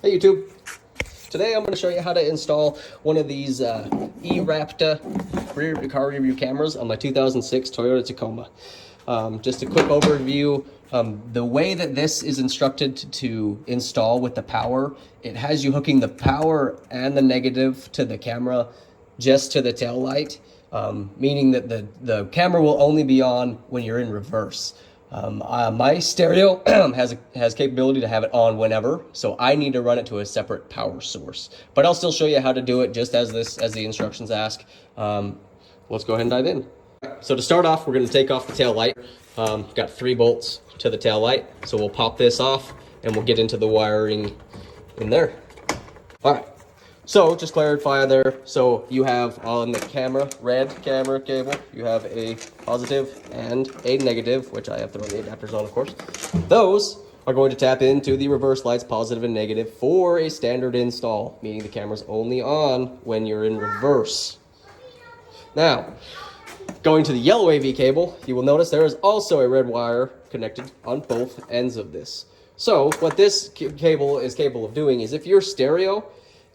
Hey YouTube! Today I'm going to show you how to install one of these E-Raptor car review cameras on my 2006 Toyota Tacoma. Just a quick overview. The way that this is instructed to install with the power, it has you hooking the power and the negative to the camera just to the tail light, meaning that the camera will only be on when you're in reverse. My stereo has capability to have it on whenever, so I need to run it to a separate power source. But I'll still show you how to do it just as the instructions ask. Let's go ahead and dive in. So to start off, we're going to take off the tail light. Got 3 bolts to the tail light, so we'll pop this off and we'll get into the wiring in there. All right. So just clarify there, so you have on the camera, red camera cable, you have a positive and a negative, which I have to run the adapters on, of course. Those are going to tap into the reverse lights, positive and negative, for a standard install, meaning the camera's only on when you're in reverse. Now, going to the yellow AV cable, you will notice there is also a red wire connected on both ends of this. So what this cable is capable of doing is if your stereo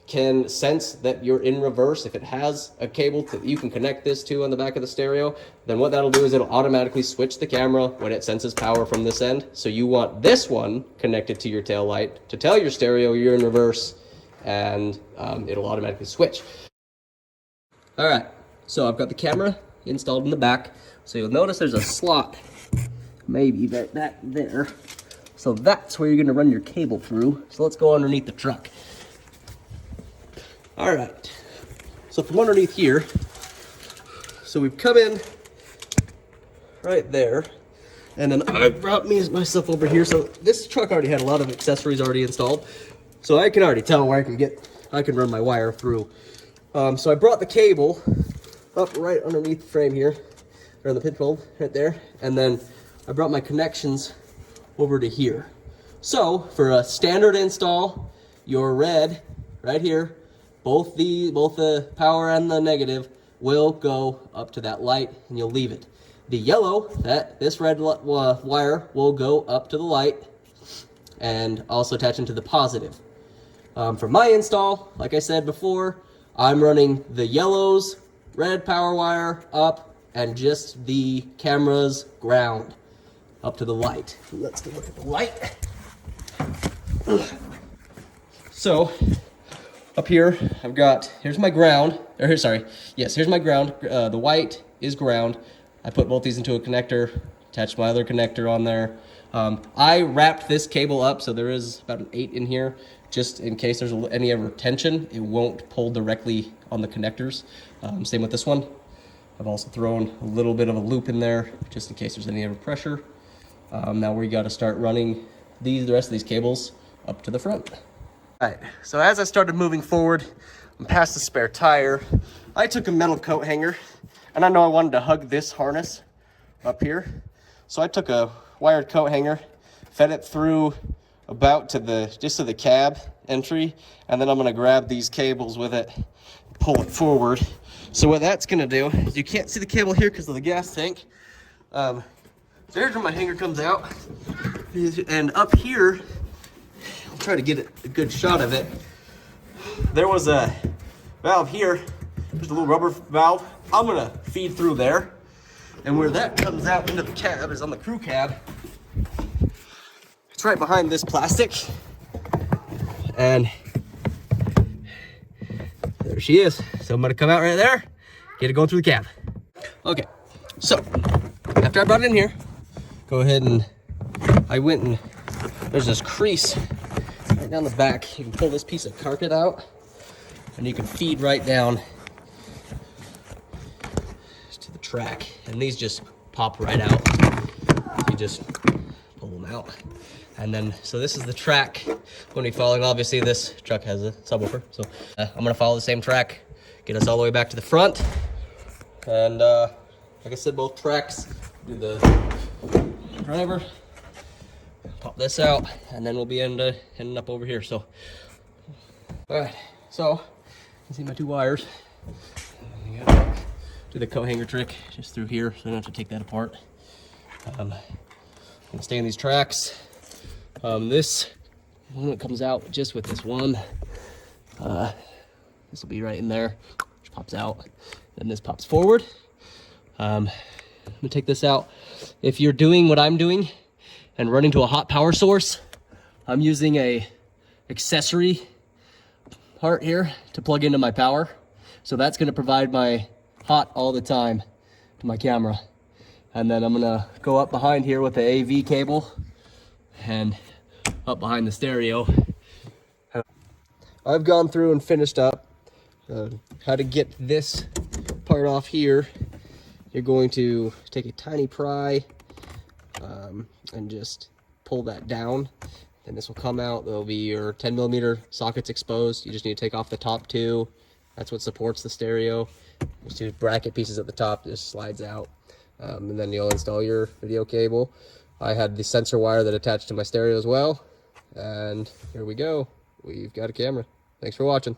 can sense that you're in reverse, if it has a cable that you can connect this to on the back of the stereo, then what that'll do is it'll automatically switch the camera when it senses power from this end. So you want this one connected to your tail light to tell your stereo you're in reverse, and it'll automatically switch. All right, so I've got the camera installed in the back. So you'll notice there's a slot, maybe back there. So that's where you're gonna run your cable through. So let's go underneath the truck. All right, so from underneath here, so we've come in right there, and then I brought myself over here. So this truck already had a lot of accessories already installed, so I can already tell where I can run my wire through. So I brought the cable up right underneath the frame here, or on the pinhole right there, and then I brought my connections over to here. So for a standard install, your red right here, both the power and the negative will go up to that light, and you'll leave it. The yellow, this red wire will go up to the light and also attach into the positive. For my install, like I said before, I'm running the yellow's red power wire up and just the camera's ground up to the light. Let's go look at the light. So up here, here's my ground, here's my ground. The white is ground. I put both these into a connector, attached my other connector on there. I wrapped this cable up, so there is about an 8 in here, just in case there's any ever tension, it won't pull directly on the connectors. Same with this one. I've also thrown a little bit of a loop in there, just in case there's any ever pressure. Now we gotta start running the rest of these cables up to the front. All right, so as I started moving forward, I'm past the spare tire, I took a metal coat hanger, and I know I wanted to hug this harness up here. So I took a wired coat hanger, fed it through about to just to the cab entry, and then I'm gonna grab these cables with it, pull it forward. So what that's gonna do, is you can't see the cable here because of the gas tank. There's where my hanger comes out, and up here, I'll try to get a good shot of it. There was a valve here, just a little rubber valve. I'm gonna feed through there, and where that comes out into the cab is on the crew cab. It's right behind this plastic, and there she is. So I'm gonna come out right there, get it going through the cab. Okay, so after I brought it in here, go ahead and there's this crease right down the back. You can pull this piece of carpet out, and you can feed right down to the track, and these just pop right out. You just pull them out, and then so this is the track when we following. Obviously this truck has a subwoofer, so I'm gonna follow the same track, get us all the way back to the front, and like I said, both tracks, do the driver, pop this out, and then we'll be ending up over here. So all right, so you can see my 2 wires. Do the coat hanger trick just through here, so I don't have to take that apart. I'm gonna stay in these tracks. This It comes out just with this one. This will be right in there, which pops out. Then this pops forward. I'm gonna take this out. If you're doing what I'm doing and running to a hot power source, I'm using a accessory part here to plug into my power. So that's gonna provide my hot all the time to my camera. And then I'm gonna go up behind here with the AV cable and up behind the stereo. I've gone through and finished up how to get this part off here. You're going to take a tiny pry and just pull that down. Then this will come out. There'll be your 10mm sockets exposed. You just need to take off the top two. That's what supports the stereo. These two bracket pieces at the top just slides out. And then you'll install your video cable. I had the sensor wire that attached to my stereo as well. And here we go. We've got a camera. Thanks for watching.